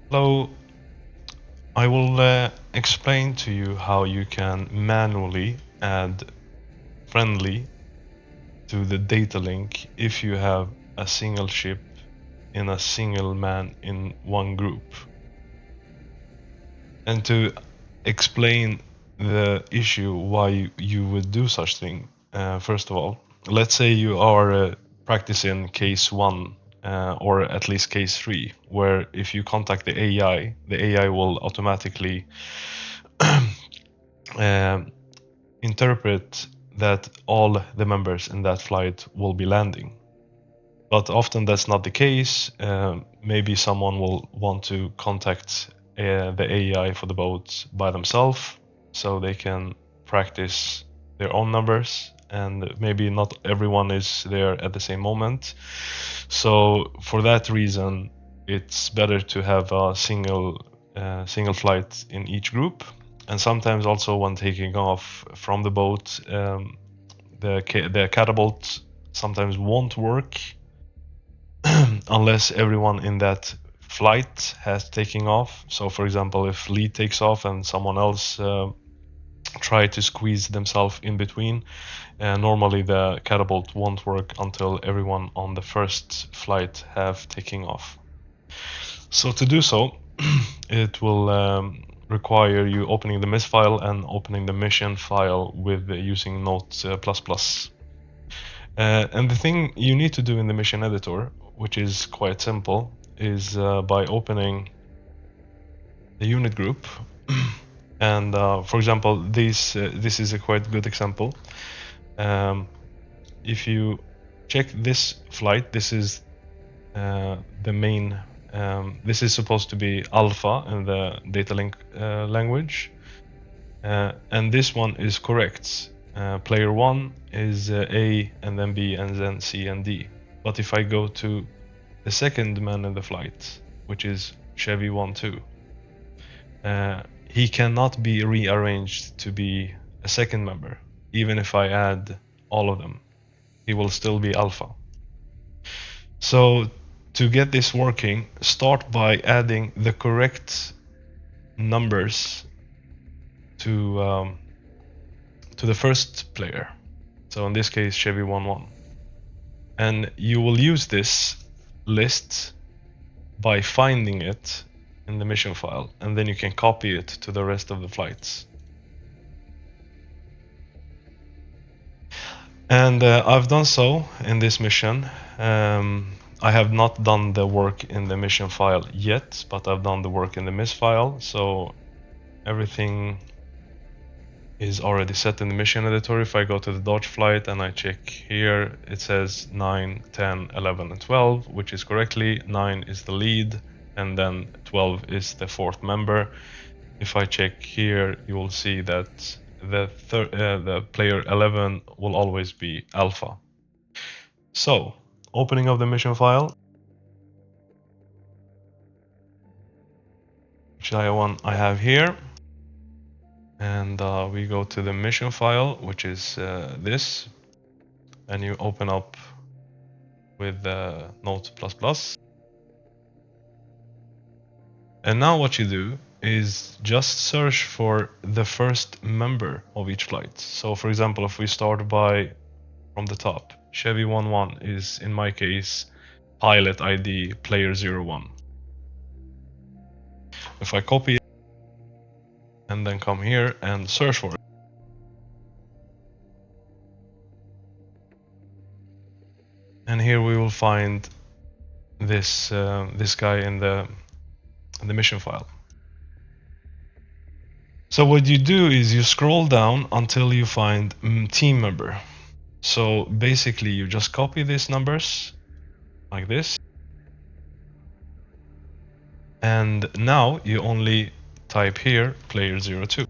Hello, I will explain to you how you can manually add friendly to the data link if you have a single ship in a single man in one group. And to explain the issue why you would do such thing, first of all, let's say you are practicing case 1 or at least case 3, where if you contact the AI will automatically interpret that all the members in that flight will be landing. But often that's not the case. Maybe someone will want to contact the AI for the boat by themselves, so they can practice their own numbers, and maybe not everyone is there at the same moment. So for that reason, it's better to have a single flight in each group. And sometimes also when taking off from the boat, the catapult sometimes won't work unless everyone in that flight has taken off. So for example, if lead takes off and someone else try to squeeze themselves in between, normally the catapult won't work until everyone on the first flight have taken off. So to do so, it will require you opening the miss file and opening the mission file with using Note++. And the thing you need to do in the mission editor, which is quite simple, is by opening the unit group. And for example, this is a quite good example. If you check this flight, this is the main. This is supposed to be alpha in the Datalink language, and this one is correct. Player 1 is A, and then B, and then C and D. But if I go to the second man in the flight, which is Chevy 1-2, he cannot be rearranged to be a second member. Even if I add all of them, he will still be alpha. So to get this working, start by adding the correct numbers to the first player. So in this case, Chevy 1-1. And you will use this list by finding it in the mission file, and then you can copy it to the rest of the flights. And I've done so in this mission. I have not done the work in the mission file yet, but I've done the work in the miss file, so everything is already set in the mission editor. If I go to the Dodge flight and I check here, it says 9, 10, 11, and 12, which is correctly. 9 is the lead, and then 12 is the fourth member. If I check here, you will see that the player 11 will always be alpha. So, opening of the mission file, which I have here. And we go to the mission file, which is this, and you open up with Note++. And now what you do is just search for the first member of each flight. So for example, if we start from the top, Chevy 1-1 is, in my case, pilot ID player 01. If I copy it and then come here and search for it, and here we will find this guy in the mission file. So what you do is you scroll down until you find team member. So basically you just copy these numbers like this, and now you only type here player 02.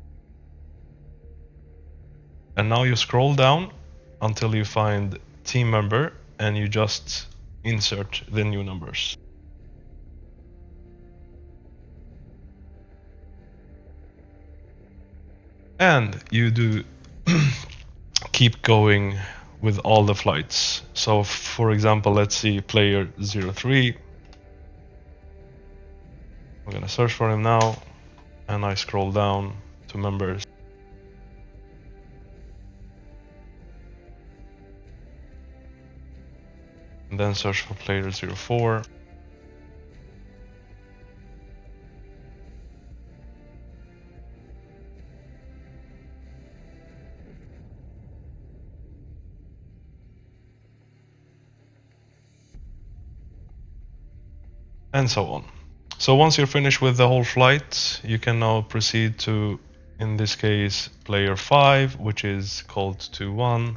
And now you scroll down until you find team member, and you just insert the new numbers. And you do keep going with all the flights. So for example, let's see player 03. I'm gonna search for him now, and I scroll down to members. And then search for player 04. And so on. So once you're finished with the whole flight, you can now proceed to, in this case, player 5, which is called 21,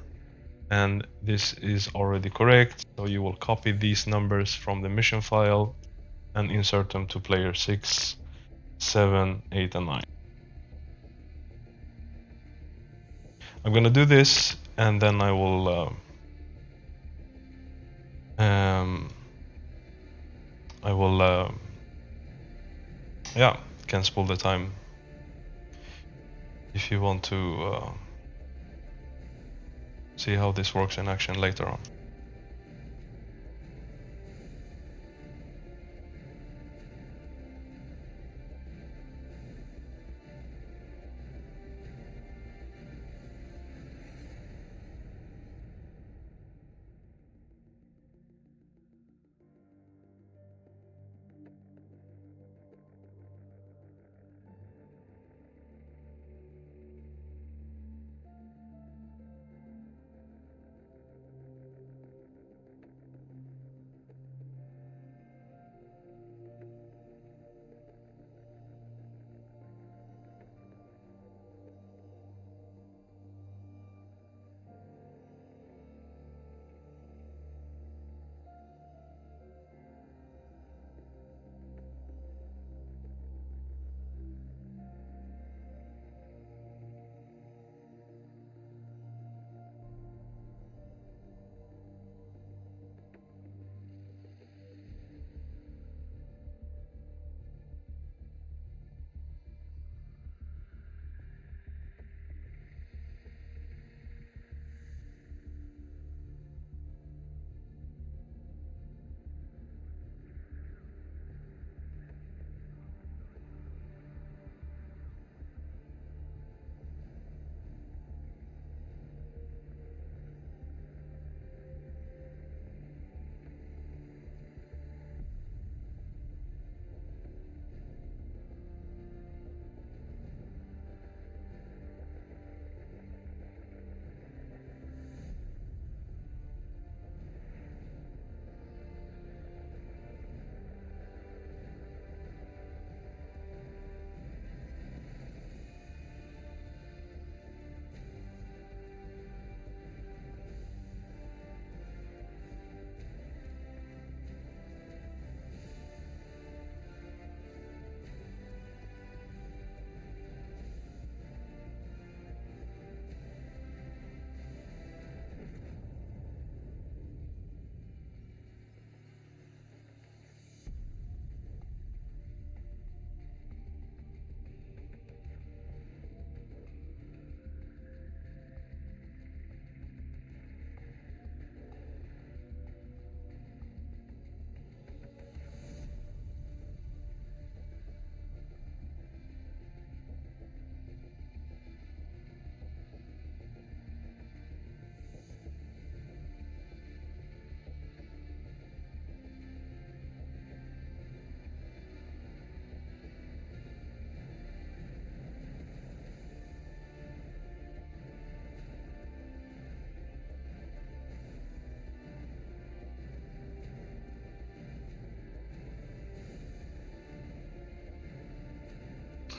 and this is already correct. So you will copy these numbers from the mission file and insert them to player 6, 7, 8, and 9. I'm gonna do this, and then I will yeah, can spool the time if you want to see how this works in action later on.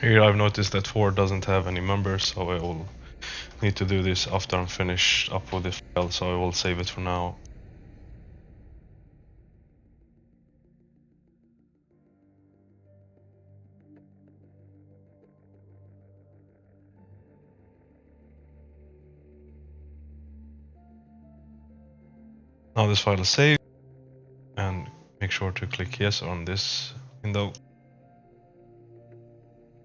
Here I've noticed that 4 doesn't have any members, so I will need to do this after I'm finished up with this file, so I will save it for now. Now this file is saved, and make sure to click yes on this window.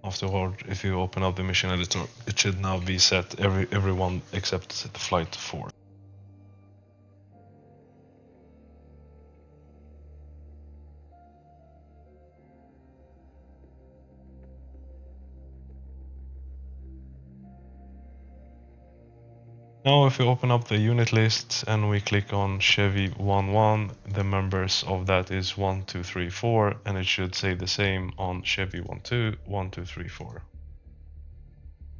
Afterward, if you open up the mission editor, it should now be set everyone except the flight 4. Now if we open up the unit list and we click on Chevy 11, the members of that is 1, 2, 3, 4, and it should say the same on Chevy 12, 1, 2, 3, 4.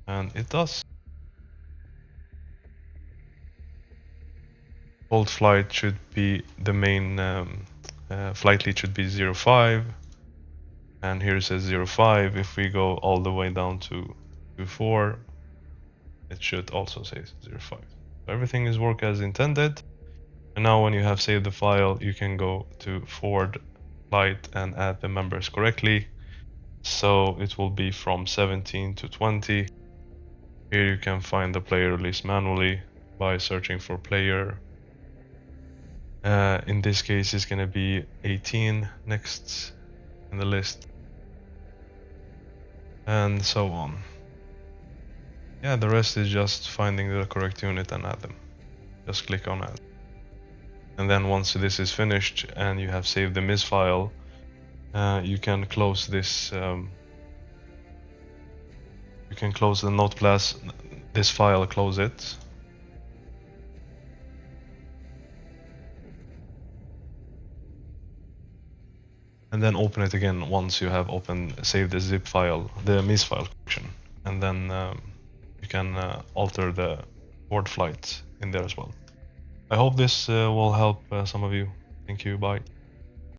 And it does. Default flight should be the main flight lead should be 05, and here it says 05. If we go all the way down to 24, it should also say 05. So everything is work as intended. And now when you have saved the file, you can go to forward flight and add the members correctly. So it will be from 17 to 20. Here you can find the player list manually by searching for player. In this case, it's going to be 18 next in the list, and so on. Yeah, the rest is just finding the correct unit and add them. Just click on add. And then once this is finished and you have saved the mis file, you can close this. You can close the noteplas. This file, close it. And then open it again once you have saved the zip file, the mis file function, and then you can alter the board flight in there as well. I hope this will help some of you. Thank you. Bye.